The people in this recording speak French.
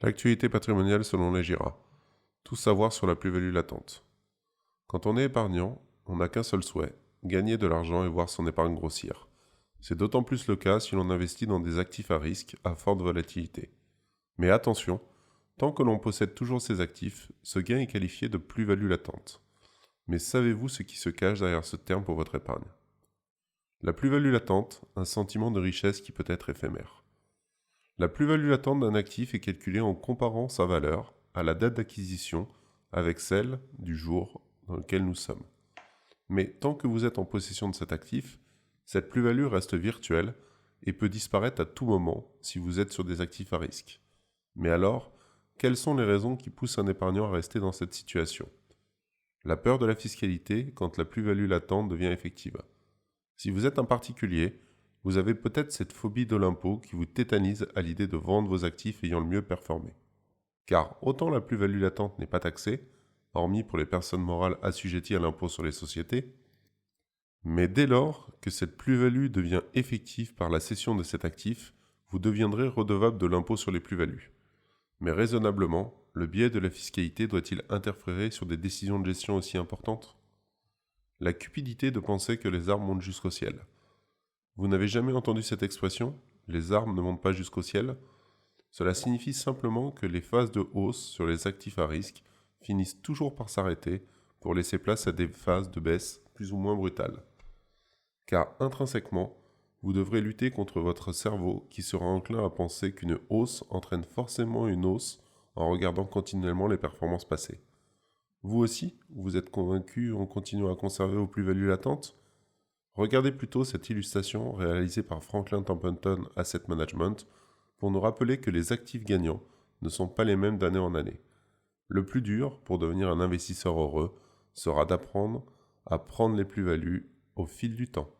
L'actualité patrimoniale selon les GIRA. Tout savoir sur la plus-value latente. Quand on est épargnant, on n'a qu'un seul souhait, gagner de l'argent et voir son épargne grossir. C'est d'autant plus le cas si l'on investit dans des actifs à risque à forte volatilité. Mais attention, tant que l'on possède toujours ces actifs, ce gain est qualifié de plus-value latente. Mais savez-vous ce qui se cache derrière ce terme pour votre épargne? La plus-value latente, un sentiment de richesse qui peut être éphémère. La plus-value latente d'un actif est calculée en comparant sa valeur à la date d'acquisition avec celle du jour dans lequel nous sommes. Mais tant que vous êtes en possession de cet actif, cette plus-value reste virtuelle et peut disparaître à tout moment si vous êtes sur des actifs à risque. Mais alors, quelles sont les raisons qui poussent un épargnant à rester dans cette situation? La peur de la fiscalité quand la plus-value latente devient effective. Si vous êtes un particulier, vous avez peut-être cette phobie de l'impôt qui vous tétanise à l'idée de vendre vos actifs ayant le mieux performé. Car autant la plus-value latente n'est pas taxée, hormis pour les personnes morales assujetties à l'impôt sur les sociétés, mais dès lors que cette plus-value devient effective par la cession de cet actif, vous deviendrez redevable de l'impôt sur les plus-values. Mais raisonnablement, le biais de la fiscalité doit-il interférer sur des décisions de gestion aussi importantes? La cupidité de penser que les arbres montent jusqu'au ciel. Vous n'avez jamais entendu cette expression? Les arbres ne montent pas jusqu'au ciel? Cela signifie simplement que les phases de hausse sur les actifs à risque finissent toujours par s'arrêter pour laisser place à des phases de baisse plus ou moins brutales. Car intrinsèquement, vous devrez lutter contre votre cerveau qui sera enclin à penser qu'une hausse entraîne forcément une hausse en regardant continuellement les performances passées. Vous aussi, vous êtes convaincu en continuant à conserver vos plus-values latentes? Regardez plutôt cette illustration réalisée par Franklin Templeton Asset Management pour nous rappeler que les actifs gagnants ne sont pas les mêmes d'année en année. Le plus dur pour devenir un investisseur heureux sera d'apprendre à prendre les plus-values au fil du temps.